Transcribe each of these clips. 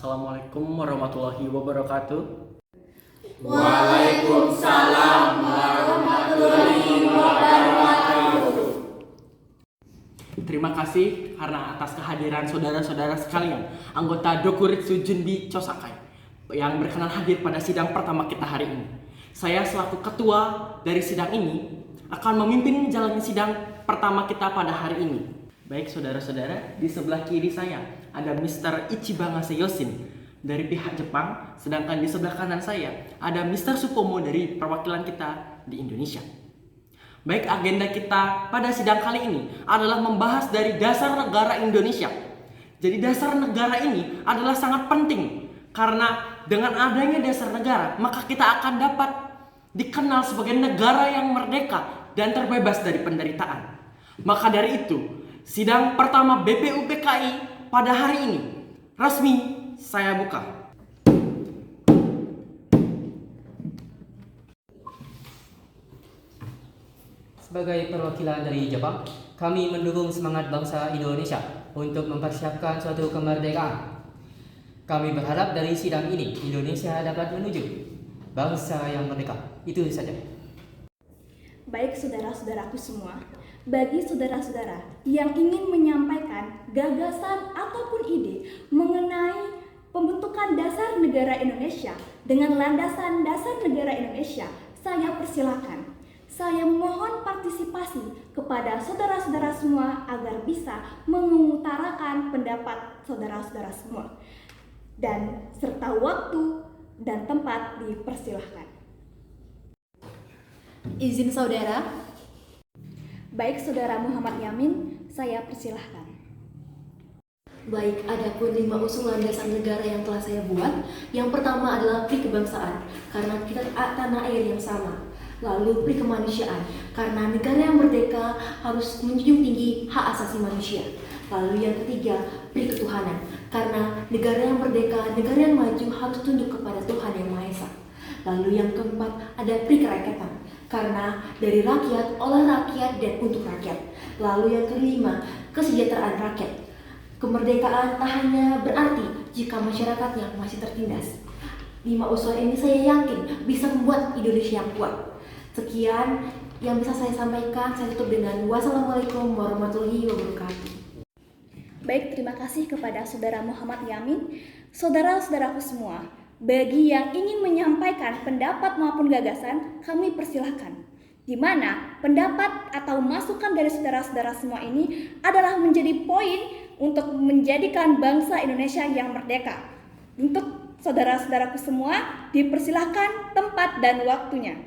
Assalamualaikum warahmatullahi wabarakatuh. Waalaikumsalam warahmatullahi wabarakatuh. Terima kasih karena atas kehadiran saudara-saudara sekalian, anggota Dokuritsu Junbi Chosakai yang berkenan hadir pada sidang pertama kita hari ini. Saya selaku ketua dari sidang ini akan memimpin jalannya sidang pertama kita pada hari ini. Baik saudara-saudara, di sebelah kiri saya ada Mr. Ichiba Yoshin dari pihak Jepang, sedangkan di sebelah kanan saya ada Mr. Supomo dari perwakilan kita di Indonesia. Baik, agenda kita pada sidang kali ini adalah membahas dari dasar negara Indonesia. Jadi dasar negara ini adalah sangat penting karena dengan adanya dasar negara, maka kita akan dapat dikenal sebagai negara yang merdeka dan terbebas dari penderitaan. Maka dari itu, sidang pertama BPUPKI pada hari ini resmi saya buka. Sebagai perwakilan dari Jepang, kami mendukung semangat bangsa Indonesia untuk mempersiapkan suatu kemerdekaan. Kami berharap dari sidang ini Indonesia dapat menuju bangsa yang merdeka. Itu saja. Baik saudara-saudaraku semua, bagi saudara-saudara yang ingin menyampaikan gagasan ataupun ide mengenai pembentukan dasar negara Indonesia dengan landasan dasar negara Indonesia, saya persilakan. Saya mohon partisipasi kepada saudara-saudara semua agar bisa mengutarakan pendapat saudara-saudara semua. Dan serta waktu dan tempat dipersilahkan. Izin saudara. Baik saudara Muhammad Yamin, saya persilahkan. Baik, adapun 5 usulan dasar negara yang telah saya buat. Yang pertama adalah pri kebangsaan, karena kita tanah air yang sama. Lalu pri kemanusiaan, karena negara yang merdeka harus menjunjung tinggi hak asasi manusia. Lalu yang ketiga, pri ketuhanan, karena negara yang merdeka, negara yang maju harus tunduk kepada Tuhan Yang Maha Esa. Lalu yang keempat, ada pri kerakyatan, karena dari rakyat, oleh rakyat, dan untuk rakyat. Lalu yang kelima, kesejahteraan rakyat. Kemerdekaan tak hanya berarti jika masyarakatnya masih tertindas. 5 usulan ini saya yakin bisa membuat Indonesia yang kuat. Sekian yang bisa saya sampaikan. Saya tutup dengan wassalamualaikum warahmatullahi wabarakatuh. Baik, terima kasih kepada saudara Muhammad Yamin. Saudara-saudaraku semua, bagi yang ingin menyampaikan pendapat maupun gagasan, kami persilahkan. Di mana pendapat atau masukan dari saudara-saudara semua ini adalah menjadi poin untuk menjadikan bangsa Indonesia yang merdeka. Untuk saudara-saudaraku semua, dipersilahkan tempat dan waktunya.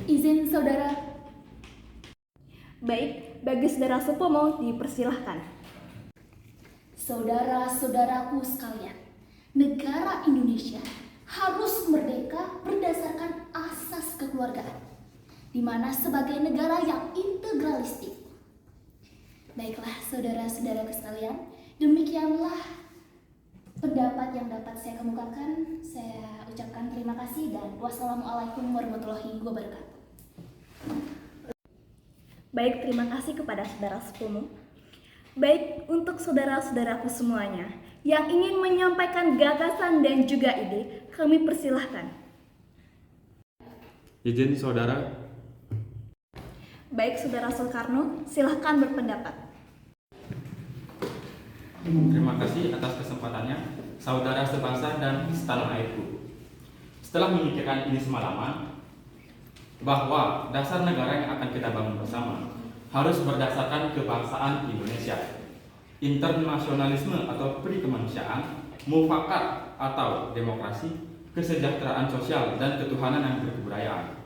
Izin saudara. Baik, bagi saudara Supomo dipersilahkan. Saudara-saudaraku sekalian, negara Indonesia harus merdeka berdasarkan asas kekeluargaan, di mana sebagai negara yang integralistik. Baiklah saudara-saudaraku sekalian, demikianlah pendapat yang dapat saya kemukakan. Saya ucapkan terima kasih dan wassalamualaikum warahmatullahi wabarakatuh. Baik, terima kasih kepada saudara Supomo. Baik, untuk saudara-saudaraku semuanya yang ingin menyampaikan gagasan dan juga ide, kami persilahkan. Izin saudara. Baik, saudara Soekarno, silahkan berpendapat. Terima kasih atas kesempatannya, saudara sebangsa dan setanah airku. Setelah memikirkan ini semalaman, bahwa dasar negara yang akan kita bangun bersama harus berdasarkan kebangsaan Indonesia, internasionalisme atau pri kemanusiaan, mufakat atau demokrasi, kesejahteraan sosial, dan ketuhanan yang berkebudayaan.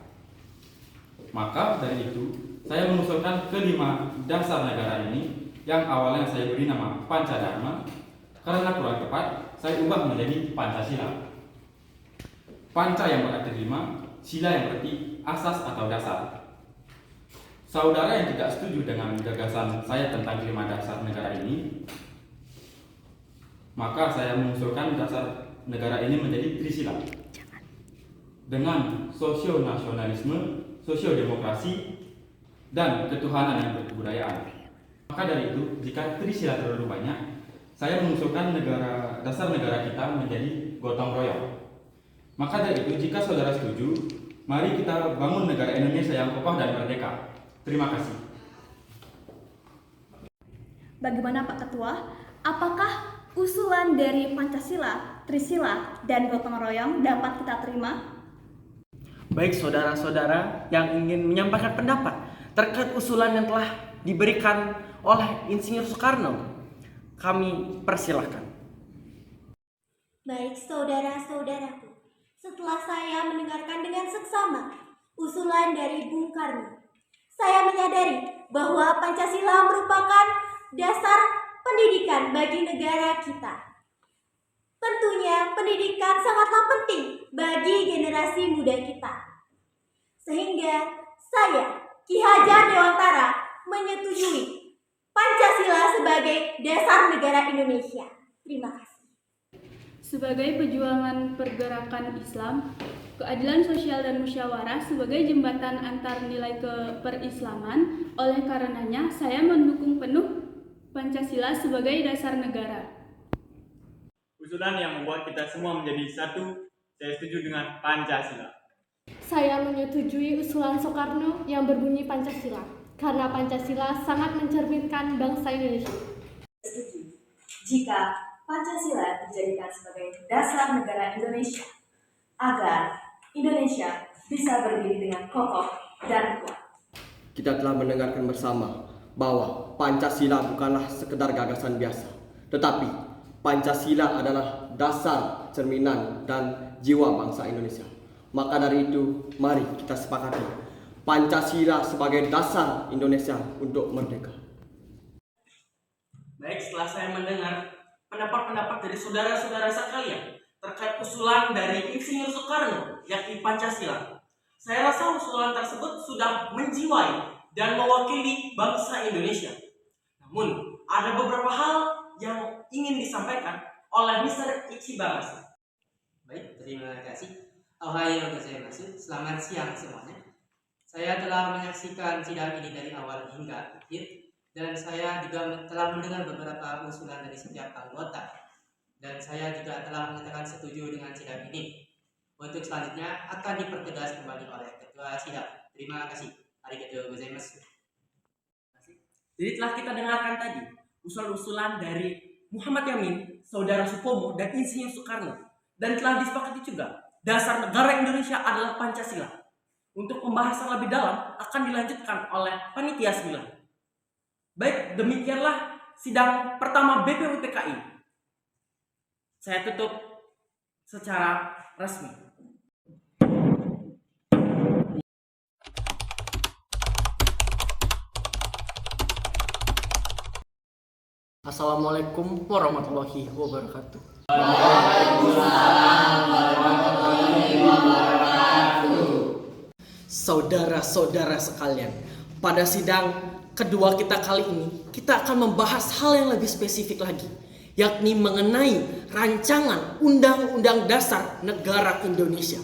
Maka dari itu, saya mengusulkan kelima dasar negara ini yang awalnya saya beri nama Pancadharma, karena kurang tepat saya ubah menjadi Pancasila. Panca yang berarti 5, sila yang berarti asas atau dasar. Saudara yang tidak setuju dengan gagasan saya tentang 5 dasar negara ini, maka saya mengusulkan dasar negara ini menjadi trisila dengan sosio-nasionalisme, sosio-demokrasi, dan ketuhanan yang berkebudayaan. Maka dari itu, jika trisila terlalu banyak, saya mengusulkan dasar negara kita menjadi gotong royong. Maka dari itu, jika saudara setuju, mari kita bangun negara Indonesia yang kokoh dan merdeka. Terima kasih. Bagaimana Pak Ketua? Apakah usulan dari Pancasila, Trisila, dan gotong royong dapat kita terima? Baik saudara-saudara yang ingin menyampaikan pendapat terkait usulan yang telah diberikan oleh Insinyur Soekarno, kami persilahkan. Baik saudara-saudaraku, setelah saya mendengarkan dengan seksama usulan dari Bung Karno, saya menyadari bahwa Pancasila merupakan dasar pendidikan bagi negara kita. Tentunya pendidikan sangatlah penting bagi generasi muda kita. Sehingga saya, Ki Hajar Dewantara, menyetujui Pancasila sebagai dasar negara Indonesia. Terima kasih. Sebagai perjuangan pergerakan Islam, keadilan sosial dan musyawarah sebagai jembatan antar nilai keperislaman, oleh karenanya saya mendukung penuh Pancasila sebagai dasar negara. Usulan yang membuat kita semua menjadi satu, saya setuju dengan Pancasila. Saya menyetujui usulan Soekarno yang berbunyi Pancasila, karena Pancasila sangat mencerminkan bangsa Indonesia. Setuju jika Pancasila dijadikan sebagai dasar negara Indonesia, agar Indonesia bisa berdiri dengan kokoh dan kuat. Kita telah mendengarkan bersama bahwa Pancasila bukanlah sekedar gagasan biasa, tetapi Pancasila adalah dasar, cerminan, dan jiwa bangsa Indonesia. Maka dari itu, mari kita sepakati Pancasila sebagai dasar Indonesia untuk merdeka. Baik, setelah saya mendengar pendapat-pendapat dari saudara-saudara sekalian terkait usulan dari Insinyur Soekarno, yakni Pancasila, saya rasa usulan tersebut sudah menjiwai dan mewakili bangsa Indonesia. Namun, ada beberapa hal yang ingin disampaikan oleh Mr. Ichibanasa. Baik, terima kasih. Ohayo gozaimasu, selamat siang semuanya. Saya telah menyaksikan sidang ini dari awal hingga akhir, dan saya juga telah mendengar beberapa usulan dari setiap anggota. Dan saya juga telah menyatakan setuju dengan sidang ini. Untuk selanjutnya akan dipertegas kembali oleh Ketua Sidang. Terima kasih. Arigatou gozaimasu. Jadi telah kita dengarkan tadi usulan-usulan dari Muhammad Yamin, Saudara Supomo, dan Insinyur Soekarno. Dan telah disepakati juga dasar negara Indonesia adalah Pancasila. Untuk pembahasan lebih dalam akan dilanjutkan oleh Panitia 9. Baik, demikianlah sidang pertama BPUPKI. Saya tutup secara resmi. Assalamualaikum warahmatullahi wabarakatuh. Waalaikumsalam warahmatullahi wabarakatuh. Saudara-saudara sekalian, pada sidang kedua kita kali ini, kita akan membahas hal yang lebih spesifik lagi, yakni mengenai rancangan Undang-Undang Dasar Negara Indonesia.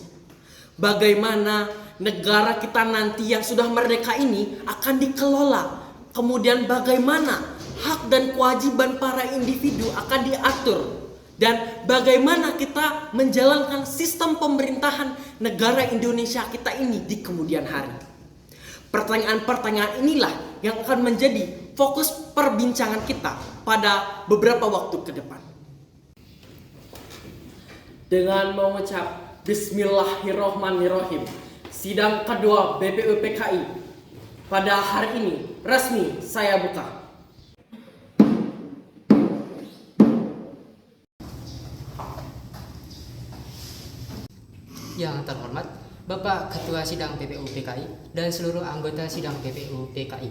Bagaimana negara kita nanti yang sudah merdeka ini akan dikelola, kemudian bagaimana hak dan kewajiban para individu akan diatur, dan bagaimana kita menjalankan sistem pemerintahan negara Indonesia kita ini di kemudian hari. Pertanyaan-pertanyaan inilah yang akan menjadi fokus perbincangan kita pada beberapa waktu ke depan. Dengan mengucap Bismillahirrohmanirrohim, sidang kedua BPUPKI pada hari ini resmi saya buka. Yang terhormat Bapak Ketua Sidang BPUPKI dan seluruh anggota Sidang BPUPKI.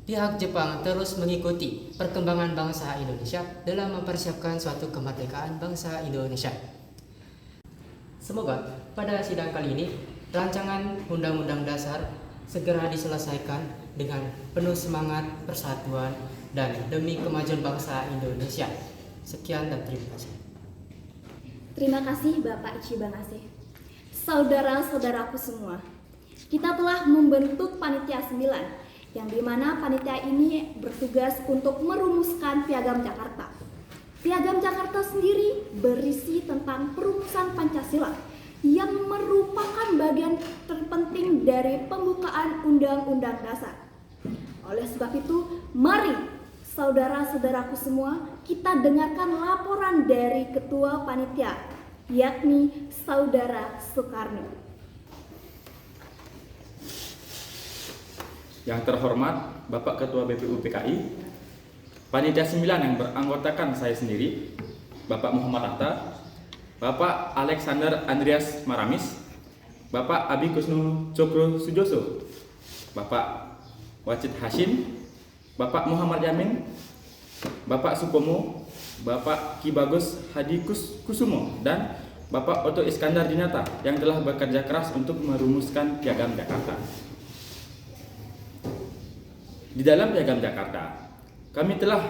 Pihak Jepang terus mengikuti perkembangan bangsa Indonesia dalam mempersiapkan suatu kemerdekaan bangsa Indonesia. Semoga pada sidang kali ini rancangan Undang-Undang Dasar segera diselesaikan dengan penuh semangat persatuan dan demi kemajuan bangsa Indonesia. Sekian dan terima kasih. Terima kasih Bapak Ichibanase. Saudara-saudaraku semua, kita telah membentuk Panitia 9 yang dimana panitia ini bertugas untuk merumuskan Piagam Jakarta. Piagam Jakarta sendiri berisi tentang perumusan Pancasila yang merupakan bagian terpenting dari pembukaan Undang-Undang Dasar. Oleh sebab itu, mari saudara-saudaraku semua, kita dengarkan laporan dari Ketua Panitia, yakni Saudara Soekarno. Yang terhormat Bapak Ketua BPU PKI, Panitia 9 yang beranggotakan saya sendiri, Bapak Muhammad Atta, Bapak Alexander Andreas Maramis, Bapak Abi Kusnu Cokro Sujoso, Bapak Wajid Hashim, Bapak Muhammad Yamin, Bapak Supomo, Bapak Ki Bagus Hadi Kusumo, dan Bapak Oto Iskandar Dinata yang telah bekerja keras untuk merumuskan Piagam Jakarta. Di dalam Piagam Jakarta, kami telah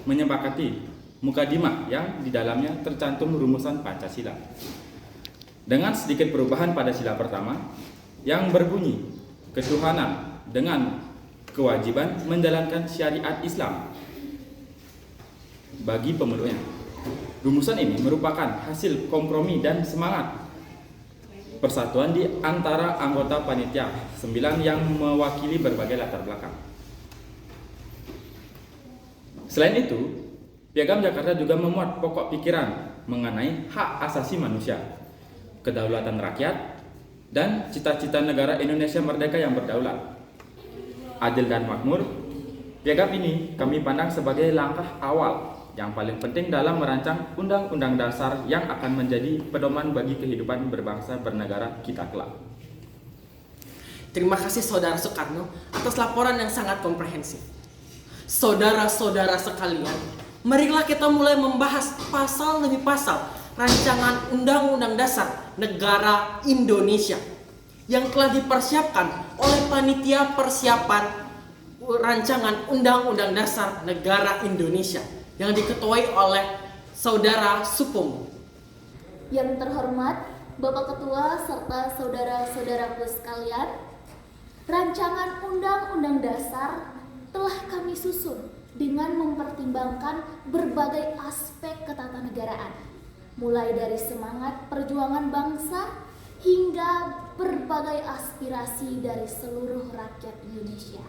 menyepakati mukadimah yang di dalamnya tercantum rumusan Pancasila. Dengan sedikit perubahan pada sila pertama yang berbunyi ketuhanan dengan kewajiban menjalankan syariat Islam bagi pemeluknya. Rumusan ini merupakan hasil kompromi dan semangat persatuan di antara anggota panitia 9 yang mewakili berbagai latar belakang. Selain itu, Piagam Jakarta juga memuat pokok pikiran mengenai hak asasi manusia, kedaulatan rakyat, dan cita-cita negara Indonesia merdeka yang berdaulat, adil dan makmur. Piagam ini kami pandang sebagai langkah awal yang paling penting dalam merancang Undang-Undang Dasar yang akan menjadi pedoman bagi kehidupan berbangsa bernegara kita kelak. Terima kasih Saudara Soekarno atas laporan yang sangat komprehensif. Saudara-saudara sekalian, marilah kita mulai membahas pasal demi pasal rancangan Undang-Undang Dasar Negara Indonesia yang telah dipersiapkan oleh Panitia Persiapan Rancangan Undang-Undang Dasar Negara Indonesia yang diketuai oleh Saudara Supomo. Yang terhormat Bapak Ketua serta saudara-saudaraku sekalian, rancangan Undang-Undang Dasar telah kami susun dengan mempertimbangkan berbagai aspek ketatanegaraan, mulai dari semangat perjuangan bangsa hingga berbagai aspirasi dari seluruh rakyat Indonesia.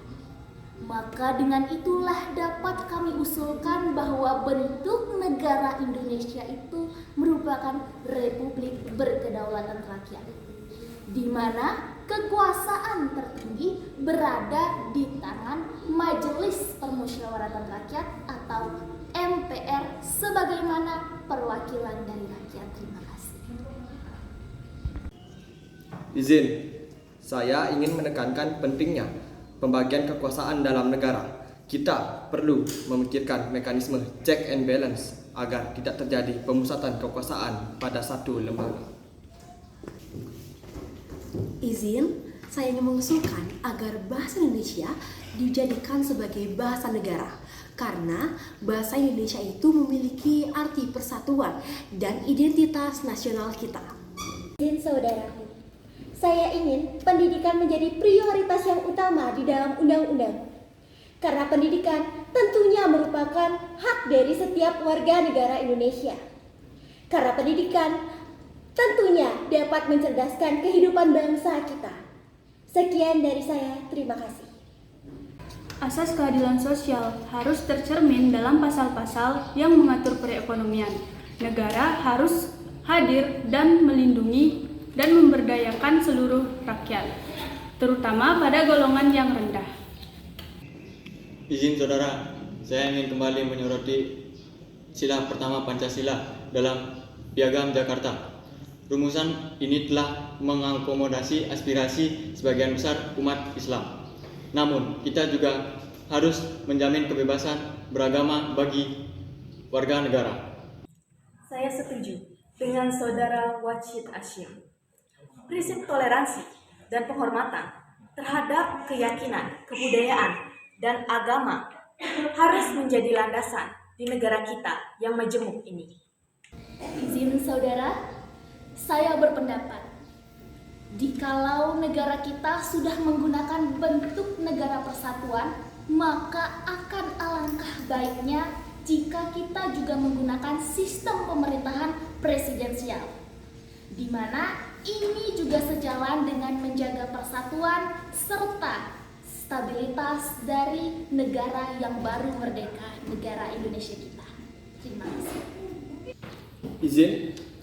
Maka dengan itulah dapat kami usulkan bahwa bentuk negara Indonesia itu merupakan republik berkedaulatan rakyat, di mana kekuasaan tertinggi berada di tangan Majelis Permusyawaratan Rakyat atau MPR sebagaimana perwakilan dari rakyat. Terima kasih. Izin, saya ingin menekankan pentingnya pembagian kekuasaan dalam negara. Kita perlu memikirkan mekanisme check and balance agar tidak terjadi pemusatan kekuasaan pada satu lembaga. Izin, saya ingin mengusulkan agar bahasa Indonesia dijadikan sebagai bahasa negara karena bahasa Indonesia itu memiliki arti persatuan dan identitas nasional kita. Izin saudaraku, saya ingin pendidikan menjadi prioritas yang utama di dalam undang-undang. Karena pendidikan tentunya merupakan hak dari setiap warga negara Indonesia. Karena pendidikan tentunya dapat mencerdaskan kehidupan bangsa kita. Sekian dari saya, terima kasih. Asas keadilan sosial harus tercermin dalam pasal-pasal yang mengatur perekonomian. Negara harus hadir dan melindungi dan memberdayakan seluruh rakyat, terutama pada golongan yang rendah. Izin saudara, saya ingin kembali menyoroti sila pertama Pancasila dalam Piagam Jakarta. Rumusan ini telah mengakomodasi aspirasi sebagian besar umat Islam. Namun, kita juga harus menjamin kebebasan beragama bagi warga negara. Saya setuju dengan saudara Wajid Hashim. Prinsip toleransi dan penghormatan terhadap keyakinan, kebudayaan, dan agama harus menjadi landasan di negara kita yang majemuk ini. Izin saudara, saya berpendapat Jikalau negara kita sudah menggunakan bentuk negara persatuan, maka akan alangkah baiknya jika kita juga menggunakan sistem pemerintahan presidensial, di mana ini juga sejalan dengan menjaga persatuan serta stabilitas dari negara yang baru merdeka, negara Indonesia kita. Terima kasih. Izin,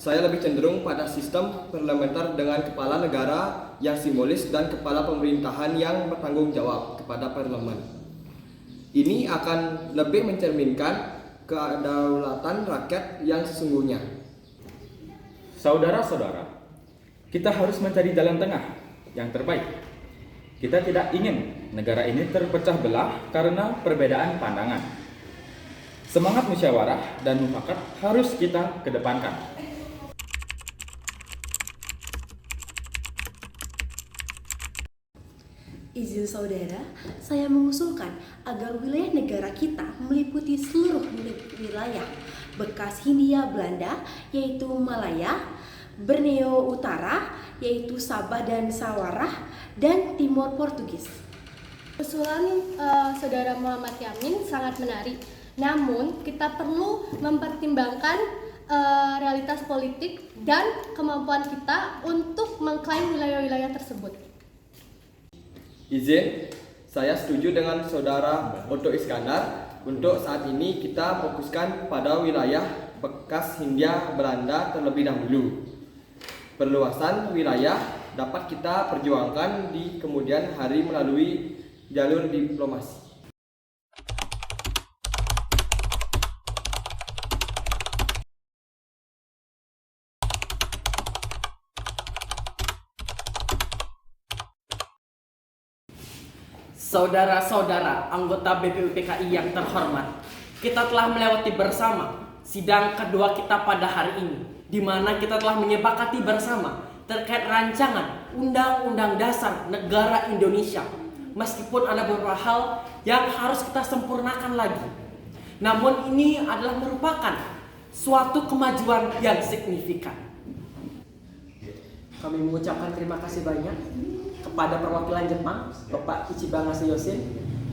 saya lebih cenderung pada sistem parlementer dengan kepala negara yang simbolis dan kepala pemerintahan yang bertanggung jawab kepada parlemen. Ini akan lebih mencerminkan kedaulatan rakyat yang sesungguhnya. Saudara-saudara, kita harus mencari jalan tengah yang terbaik. Kita tidak ingin negara ini terpecah belah karena perbedaan pandangan. Semangat musyawarah dan mufakat harus kita kedepankan. Izin saudara, saya mengusulkan agar wilayah negara kita meliputi seluruh wilayah bekas Hindia Belanda, yaitu Malaya, Borneo Utara, yaitu Sabah dan Sawarah, dan Timor Portugis. Usulan Saudara Muhammad Yamin sangat menarik. Namun, kita perlu mempertimbangkan realitas politik dan kemampuan kita untuk mengklaim wilayah-wilayah tersebut. Izin, saya setuju dengan Saudara Otto Iskandar. Untuk saat ini kita fokuskan pada wilayah bekas Hindia Belanda terlebih dahulu. Perluasan wilayah dapat kita perjuangkan di kemudian hari melalui jalur diplomasi. Saudara-saudara anggota BPUPKI yang terhormat, kita telah melewati bersama sidang kedua kita pada hari ini, di mana kita telah menyepakati bersama terkait rancangan Undang-Undang Dasar Negara Indonesia. Meskipun ada beberapa hal yang harus kita sempurnakan lagi, namun ini adalah merupakan suatu kemajuan yang signifikan. Kami mengucapkan terima kasih banyak kepada perwakilan Jepang, Bapak Ichibagase Yosin,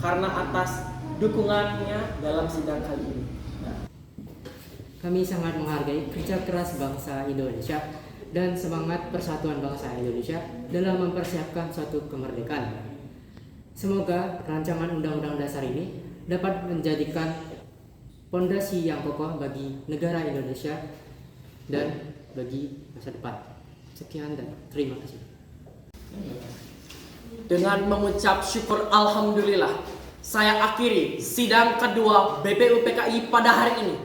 karena atas dukungannya dalam sidang kali ini. Kami sangat menghargai kerja keras bangsa Indonesia dan semangat persatuan bangsa Indonesia dalam mempersiapkan suatu kemerdekaan. Semoga rancangan Undang-Undang Dasar ini dapat menjadikan fondasi yang kokoh bagi negara Indonesia dan bagi masa depan. Sekian dan terima kasih. Dengan mengucap syukur alhamdulillah, saya akhiri sidang kedua BPUPKI pada hari ini.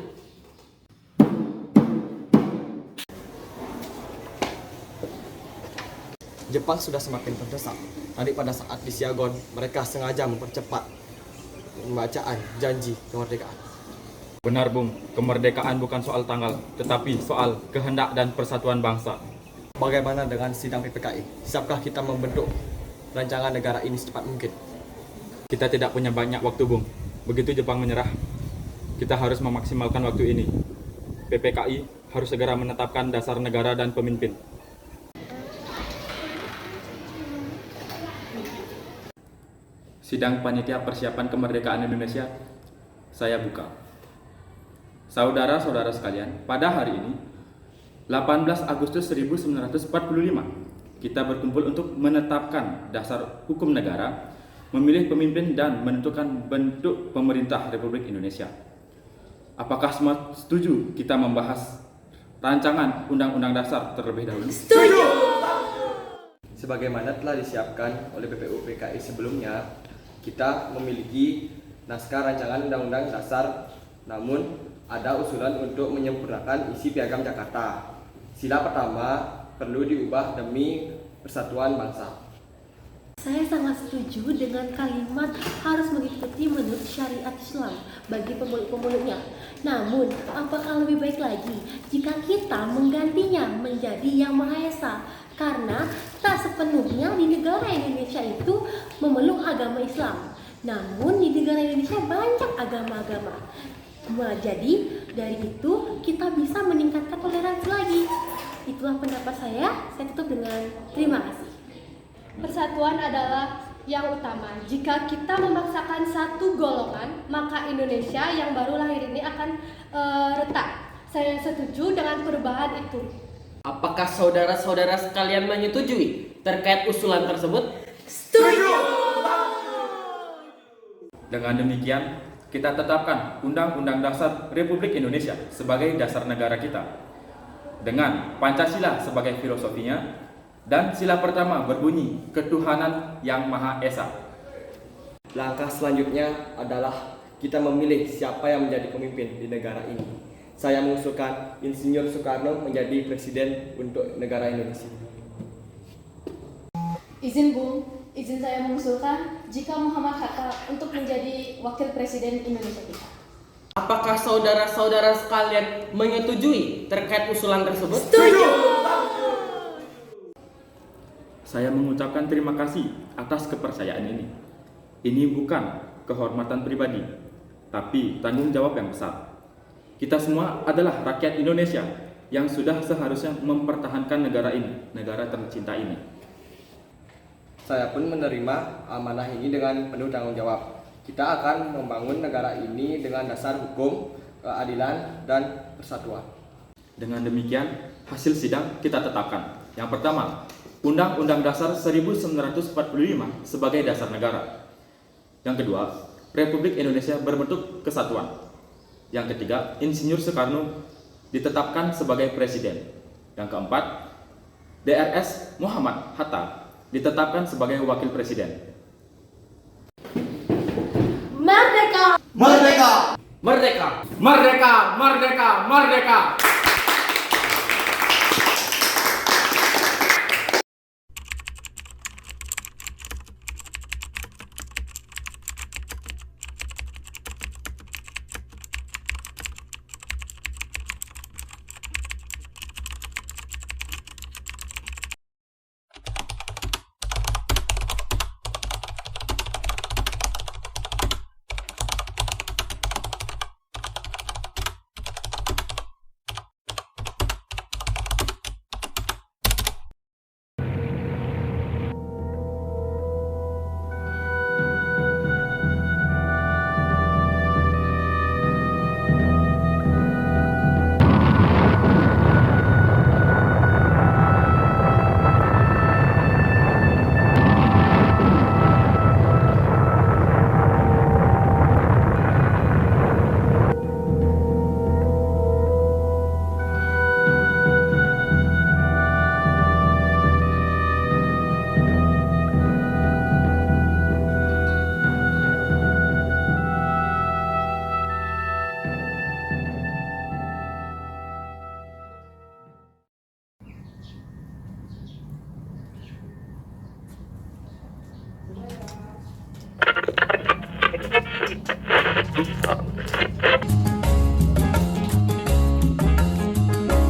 Jepang sudah semakin terdesak. Tadi pada saat di Siagon, mereka sengaja mempercepat pembacaan janji kemerdekaan. Benar, Bung. Kemerdekaan bukan soal tanggal, tetapi soal kehendak dan persatuan bangsa. Bagaimana dengan sidang PPKI? Siapkah kita membentuk rancangan negara ini secepat mungkin? Kita tidak punya banyak waktu, Bung. Begitu Jepang menyerah, kita harus memaksimalkan waktu ini. PPKI harus segera menetapkan dasar negara dan pemimpin. Sidang Panitia Persiapan Kemerdekaan Indonesia, saya buka. Saudara-saudara sekalian, pada hari ini, 18 Agustus 1945, kita berkumpul untuk menetapkan dasar hukum negara, memilih pemimpin dan menentukan bentuk pemerintah Republik Indonesia. Apakah semua setuju kita membahas rancangan Undang-Undang Dasar terlebih dahulu? Setuju! Sebagaimana telah disiapkan oleh BPUPKI sebelumnya, kita memiliki naskah rancangan Undang-Undang Dasar, namun ada usulan untuk menyempurnakan isi Piagam Jakarta. Sila pertama perlu diubah demi persatuan bangsa. Saya sangat setuju dengan kalimat harus mengikuti menurut syariat Islam bagi pemeluk-pemeluknya. Namun, apakah lebih baik lagi jika kita menggantinya menjadi Yang Maha Esa? Karena tak sepenuhnya di negara Indonesia itu memeluk agama Islam. Namun di negara Indonesia banyak agama-agama. Jadi dari itu kita bisa meningkatkan toleransi lagi. Itulah pendapat saya tutup dengan terima kasih. Persatuan adalah yang utama. Jika kita memaksakan satu golongan, maka Indonesia yang baru lahir ini akan retak. Saya setuju dengan perubahan itu. Apakah saudara-saudara sekalian menyetujui terkait usulan tersebut? Dengan demikian, kita tetapkan Undang-Undang Dasar Republik Indonesia sebagai dasar negara kita. Dengan Pancasila sebagai filosofinya, dan sila pertama berbunyi ketuhanan yang Maha Esa. Langkah selanjutnya adalah kita memilih siapa yang menjadi pemimpin di negara ini. Saya mengusulkan Insinyur Soekarno menjadi presiden untuk negara Indonesia. Izin Bung, izin saya mengusulkan jika Muhammad Hatta untuk menjadi wakil presiden Indonesia kita. Apakah saudara-saudara sekalian menyetujui terkait usulan tersebut? Saya mengucapkan terima kasih atas kepercayaan ini. Ini bukan kehormatan pribadi, tapi tanggung jawab yang besar. Kita semua adalah rakyat Indonesia yang sudah seharusnya mempertahankan negara ini, negara tercinta ini. Saya pun menerima amanah ini dengan penuh tanggung jawab. Kita akan membangun negara ini dengan dasar hukum, keadilan, dan persatuan. Dengan demikian, hasil sidang kita tetapkan. Yang pertama, Undang-Undang Dasar 1945 sebagai dasar negara. Yang kedua, Republik Indonesia berbentuk kesatuan. Yang ketiga, Insinyur Soekarno ditetapkan sebagai presiden. Yang keempat, DRS Muhammad Hatta ditetapkan sebagai wakil presiden. Merdeka! Merdeka! Merdeka! Merdeka! Merdeka! Merdeka!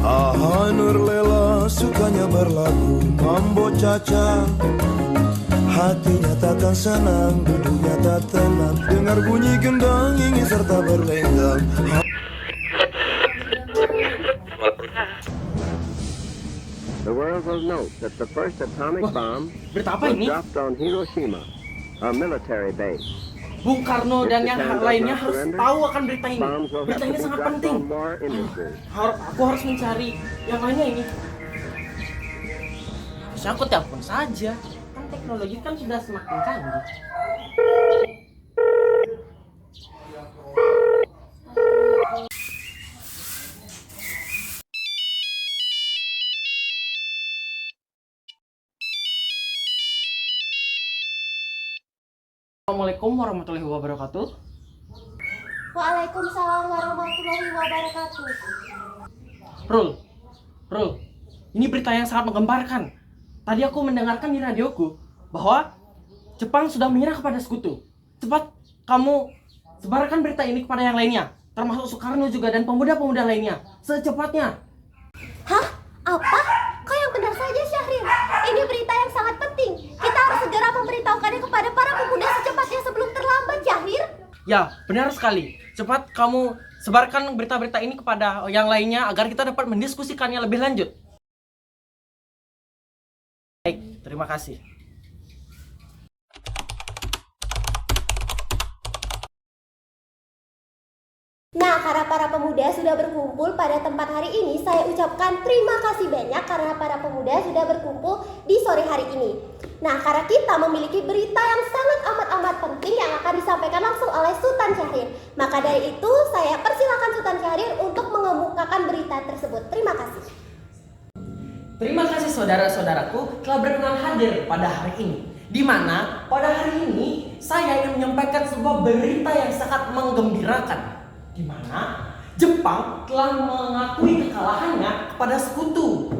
Aha Nurlela sukanya berlagu mambo caca. Hatinya takkan senang, duduknya tak tenang, dengar bunyi gendang ingin serta berlenggang. The world will note that the first atomic bomb was dropped on Hiroshima, a military base. Bung Karno dan yang lainnya harus tahu akan berita ini. Berita ini sangat penting. Aku harus mencari yang lainnya ini. Harusnya aku telepon saja. Kan teknologi kan sudah semakin canggih. Assalamualaikum warahmatullahi wabarakatuh. Waalaikumsalam warahmatullahi wabarakatuh. Rul, ini berita yang sangat menggemparkan. Tadi aku mendengarkan di radioku bahwa Jepang sudah menyerah kepada sekutu. Cepat kamu sebarkan berita ini kepada yang lainnya, termasuk Soekarno juga dan pemuda-pemuda lainnya, secepatnya. Hah? Apa? Kau yang benar saja, Syahrir. Ini berita yang sangat penting. Kita harus segera memberitahukannya kepada para pemuda secepatnya sebelum terlambat, Syahrir. Ya, benar sekali. Cepat kamu sebarkan berita-berita ini kepada yang lainnya agar kita dapat mendiskusikannya lebih lanjut. Baik, terima kasih. Nah, karena para pemuda sudah berkumpul pada tempat hari ini, saya ucapkan terima kasih banyak karena para pemuda sudah berkumpul di sore hari ini. Nah, karena kita memiliki berita yang sangat amat penting yang akan disampaikan langsung oleh Sultan Syahrir. Maka dari itu, saya persilakan Sultan Syahrir untuk mengemukakan berita tersebut. Terima kasih. Terima kasih saudara-saudaraku telah berkenan hadir pada hari ini. Di mana pada hari ini saya ingin menyampaikan sebuah berita yang sangat menggembirakan. Di mana Jepang telah mengakui kekalahannya kepada sekutu.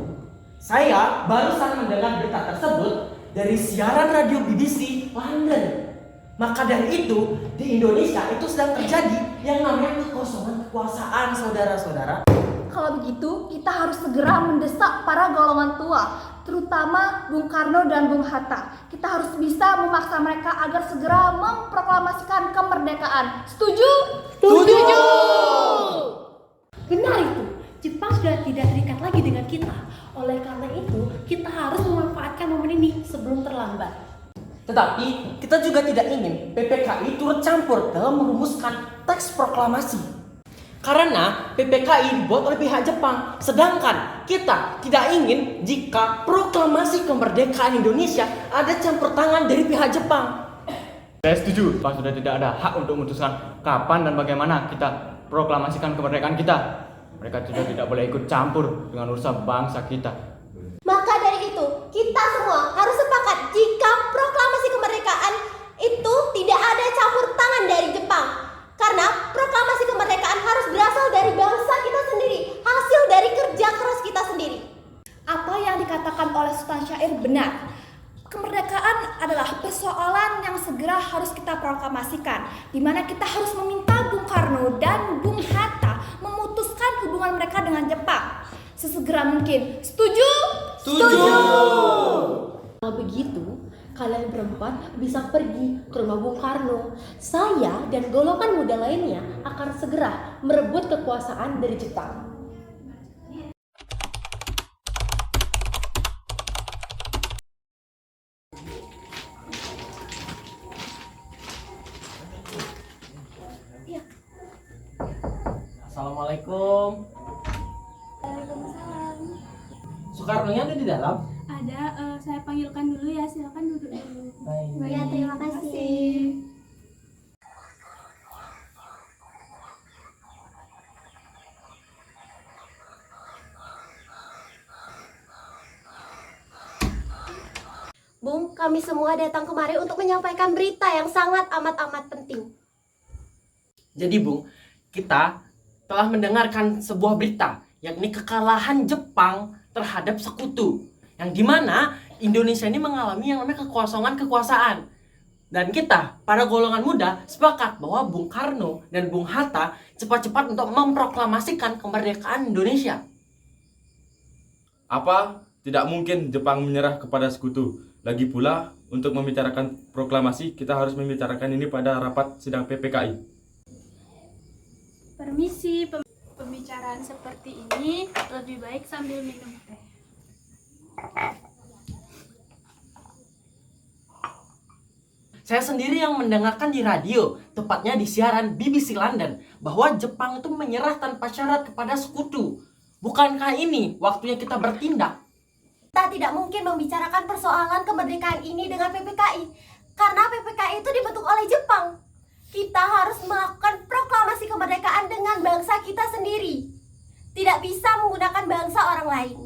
Saya barusan mendengar berita tersebut dari siaran radio BBC London. Maka dari itu di Indonesia itu sedang terjadi yang namanya kekosongan kekuasaan, saudara-saudara. Kalau begitu, kita harus segera mendesak para golongan tua, terutama Bung Karno dan Bung Hatta. Kita harus bisa memaksa mereka agar segera memproklamasikan kemerdekaan. Setuju? Setuju! Benar itu, Jepang sudah tidak terikat lagi dengan kita. Oleh karena itu, kita harus memanfaatkan momen ini sebelum terlambat. Tetapi kita juga tidak ingin PPKI turut campur dalam merumuskan teks proklamasi. Karena PPKI dibuat oleh pihak Jepang, sedangkan kita tidak ingin jika proklamasi kemerdekaan Indonesia ada campur tangan dari pihak Jepang. Saya setuju, Pak, sudah tidak ada hak untuk memutuskan kapan dan bagaimana kita proklamasikan kemerdekaan kita. Mereka sudah tidak boleh ikut campur dengan urusan bangsa kita. Maka dari itu, kita semua harus sepakat jika proklamasi kemerdekaan itu tidak ada campur tangan dari Jepang. Karena proklamasi kemerdekaan harus berasal dari bangsa kita sendiri, hasil dari kerja keras kita sendiri. Apa yang dikatakan oleh Sultan Syahrir benar. Kemerdekaan adalah persoalan yang segera harus kita proklamasikan, di mana kita harus meminta Bung Karno dan Bung Hatta memutuskan hubungan mereka dengan Jepang sesegera mungkin. Setuju? Setuju! Kalau begitu, kalian berempat bisa pergi ke rumah Bung Karno. Saya dan golongan muda lainnya akan segera merebut kekuasaan dari Jepang. Assalamualaikum. Waalaikumsalam. Soekarno-nya ada di dalam? Ada, saya panggilkan dulu ya, silakan duduk dulu. Baik. Ya, terima kasih. Bung, kami semua datang kemari untuk menyampaikan berita yang sangat amat penting. Jadi Bung, kita telah mendengarkan sebuah berita, yakni kekalahan Jepang terhadap sekutu. Yang dimana Indonesia ini mengalami yang namanya kekosongan kekuasaan. Dan kita, para golongan muda, sepakat bahwa Bung Karno dan Bung Hatta cepat-cepat untuk memproklamasikan kemerdekaan Indonesia. Apa? Tidak mungkin Jepang menyerah kepada sekutu. Lagi pula, untuk membicarakan proklamasi, kita harus membicarakan ini pada rapat sidang PPKI. Permisi, pembicaraan seperti ini lebih baik sambil minum teh. Saya sendiri yang mendengarkan di radio, tepatnya di siaran BBC London, bahwa Jepang itu menyerah tanpa syarat kepada sekutu. Bukankah ini waktunya kita bertindak? Kita tidak mungkin membicarakan persoalan kemerdekaan ini dengan PPKI, karena PPKI itu dibentuk oleh Jepang. Kita harus melakukan proklamasi kemerdekaan dengan bangsa kita sendiri. Tidak bisa menggunakan bangsa orang lain.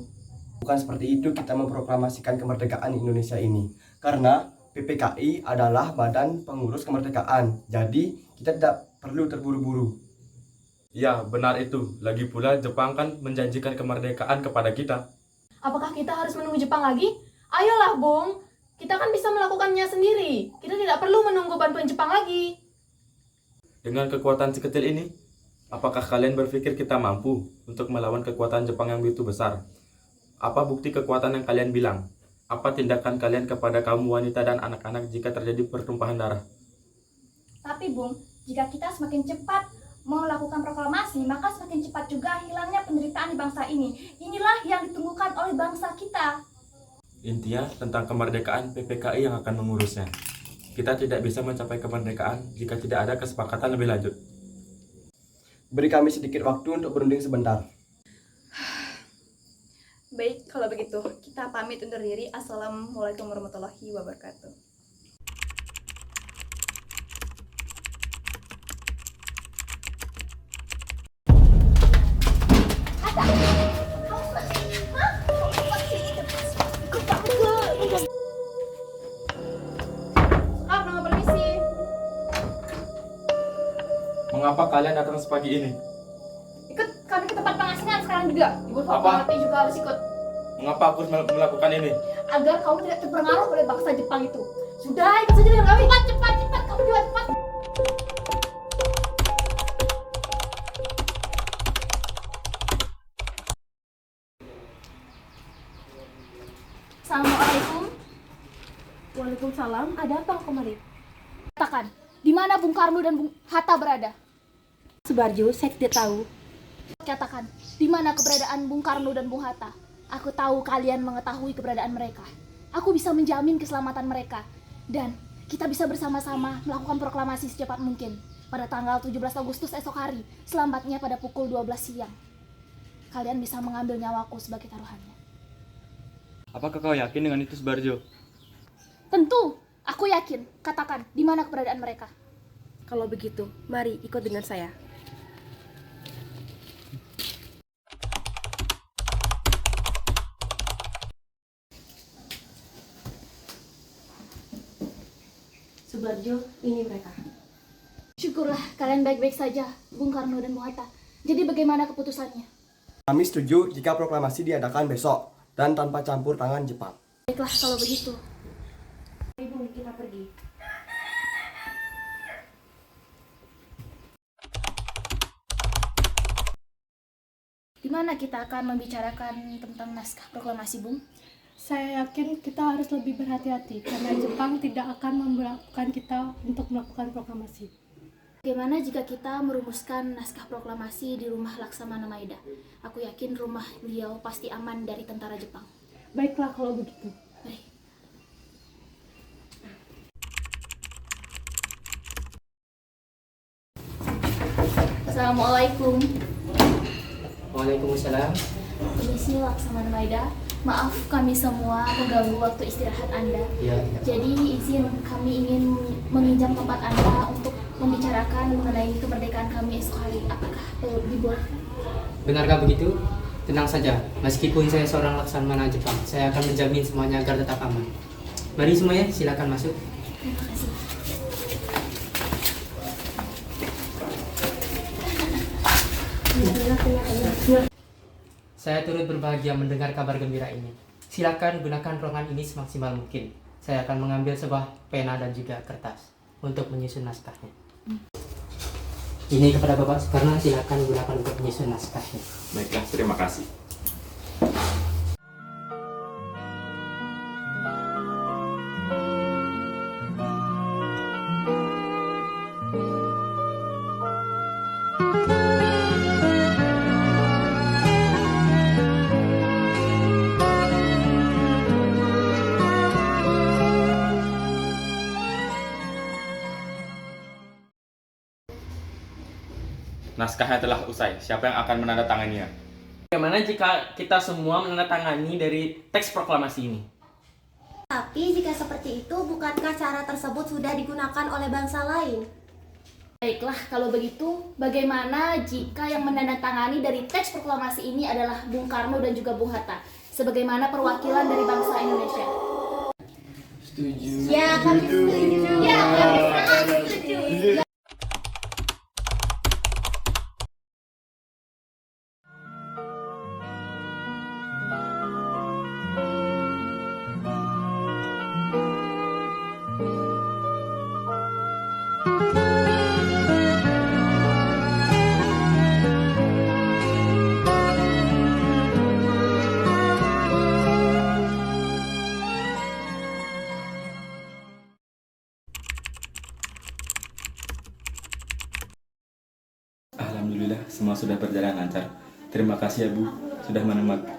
Bukan seperti itu kita memproklamasikan kemerdekaan Indonesia ini. Karena PPKI adalah badan pengurus kemerdekaan. Jadi kita tidak perlu terburu-buru. Ya, benar itu. Lagi pula Jepang kan menjanjikan kemerdekaan kepada kita. Apakah kita harus menunggu Jepang lagi? Ayolah, Bung. Kita kan bisa melakukannya sendiri. Kita tidak perlu menunggu bantuan Jepang lagi. Dengan kekuatan sekecil ini, apakah kalian berpikir kita mampu untuk melawan kekuatan Jepang yang begitu besar? Apa bukti kekuatan yang kalian bilang? Apa tindakan kalian kepada kaum wanita dan anak-anak jika terjadi pertumpahan darah? Tapi Bung, jika kita semakin cepat melakukan proklamasi, maka semakin cepat juga hilangnya penderitaan di bangsa ini. Inilah yang ditunggukan oleh bangsa kita. Intinya tentang kemerdekaan PPKI yang akan mengurusnya. Kita tidak bisa mencapai kemerdekaan jika tidak ada kesepakatan lebih lanjut. Beri kami sedikit waktu untuk berunding sebentar. Baik, kalau begitu kita pamit undur diri. Assalamualaikum warahmatullahi wabarakatuh. Mengapa kalian datang sepagi ini? Ikut kami ke tempat pengasingan sekarang juga. Ibu Apa? Fatmawati juga harus ikut. Mengapa aku harus melakukan ini? Agar kamu tidak terpengaruh oleh bangsa Jepang itu. Sudah, ikut saja dengan kami. Cepat, kamu juga cepat. Assalamualaikum. Waalaikumsalam. Ada apa kemari? Katakan, di mana Bung Karno dan Bung Hatta berada? Subarjo, saya tidak tahu. Katakan, di mana keberadaan Bung Karno dan Bung Hatta? Aku tahu kalian mengetahui keberadaan mereka. Aku bisa menjamin keselamatan mereka. Dan kita bisa bersama-sama melakukan proklamasi secepat mungkin. Pada tanggal 17 Agustus esok hari, selambatnya pada pukul 12 siang. Kalian bisa mengambil nyawaku sebagai taruhannya. Apakah kau yakin dengan itu, Subarjo? Tentu, aku yakin. Katakan, di mana keberadaan mereka? Kalau begitu, mari ikut dengan saya. Subarjo, ini mereka. Syukurlah kalian baik-baik saja, Bung Karno dan Bung Hatta. Jadi bagaimana keputusannya? Kami setuju jika proklamasi diadakan besok dan tanpa campur tangan Jepang. Baiklah kalau begitu. Ibu, kita pergi. Di mana kita akan membicarakan tentang naskah proklamasi, Bung? Saya yakin kita harus lebih berhati-hati karena Jepang tidak akan memperlakukan kita untuk melakukan proklamasi. Bagaimana jika kita merumuskan naskah proklamasi di rumah Laksamana Maeda? Aku yakin rumah beliau pasti aman dari tentara Jepang. Baiklah kalau begitu. Mari. Assalamualaikum. Waalaikumsalam. Permisi Laksamana Maeda. Maaf kami semua mengganggu waktu istirahat Anda. Ya. Jadi izin kami ingin meminjam tempat Anda untuk membicarakan mengenai kemerdekaan kami esok hari. Apakah dibolehkan? Benarkah begitu? Tenang saja, meskipun saya seorang laksamana Jepang, saya akan menjamin semuanya agar tetap aman. Mari semuanya, silakan masuk. Terima kasih. Saya turut berbahagia mendengar kabar gembira ini. Silakan gunakan ruangan ini semaksimal mungkin. Saya akan mengambil sebuah pena dan juga kertas untuk menyusun naskahnya. Ini kepada Bapak Soekarno, silakan gunakan untuk menyusun naskahnya. Baiklah, terima kasih. Naskahnya telah usai. Siapa yang akan menandatanganinya? Bagaimana jika kita semua menandatangani dari teks proklamasi ini? Tapi jika seperti itu, bukankah cara tersebut sudah digunakan oleh bangsa lain? Baiklah, kalau begitu, bagaimana jika yang menandatangani dari teks proklamasi ini adalah Bung Karno dan juga Bung Hatta, sebagaimana perwakilan dari bangsa Indonesia? Setuju. Ya, kami setuju. Ya, kami sangat setuju. Alhamdulillah, semua sudah berjalan lancar. Terima kasih ya Bu, sudah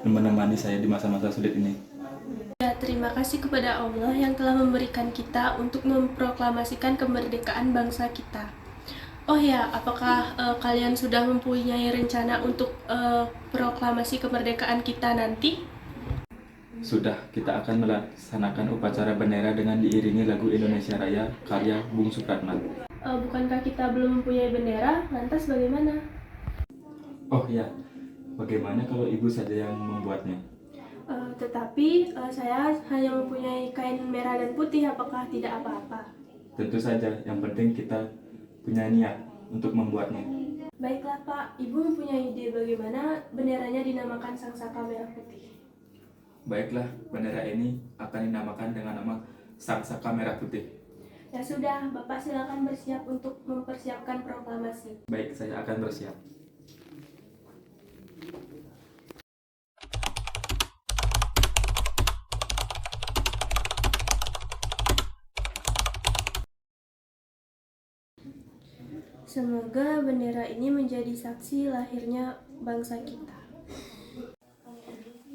menemani saya di masa-masa sulit ini. Ya, terima kasih kepada Allah yang telah memberikan kita untuk memproklamasikan kemerdekaan bangsa kita. Oh ya, apakah kalian sudah mempunyai rencana untuk proklamasi kemerdekaan kita nanti? Sudah, kita akan melaksanakan upacara bendera dengan diiringi lagu Indonesia Raya karya Bung Supratman. Bukankah kita belum mempunyai bendera? Lantas bagaimana? Oh ya, bagaimana kalau ibu saja yang membuatnya? Tetapi saya hanya mempunyai kain merah dan putih, apakah tidak apa-apa? Tentu saja, yang penting kita punya niat untuk membuatnya. Baiklah Pak, Ibu mempunyai ide bagaimana benderanya dinamakan Sangsaka Merah Putih? Baiklah, bendera ini akan dinamakan dengan nama Sangsaka Merah Putih. Ya sudah, Bapak silakan bersiap untuk mempersiapkan proklamasi. Baik, saya akan bersiap. Semoga bendera ini menjadi saksi lahirnya bangsa kita.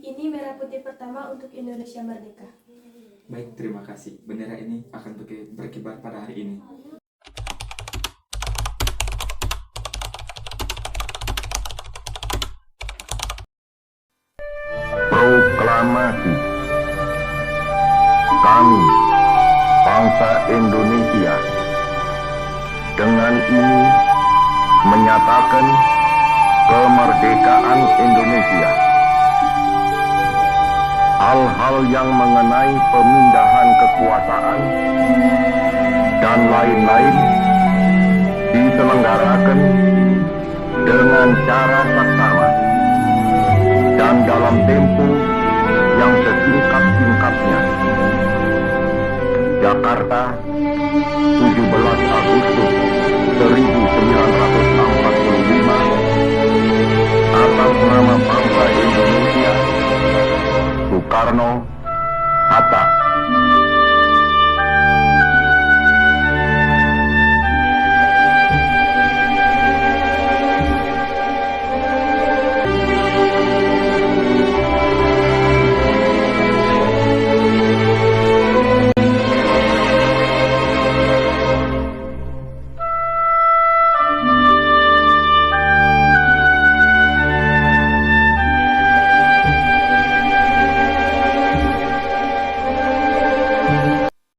Ini merah putih pertama untuk Indonesia Merdeka. Baik, terima kasih. Bendera ini akan berkibar pada hari ini. Proklamasi. Kami, bangsa Indonesia, dengan ini menyatakan kemerdekaan Indonesia. Hal-hal yang mengenai pemindahan kekuasaan dan lain-lain diselenggarakan dengan cara saksama dan dalam tempo yang sesingkat-singkatnya. Jakarta, 17 Agustus 1945, atas nama bangsa Indonesia, Soekarno, Hatta.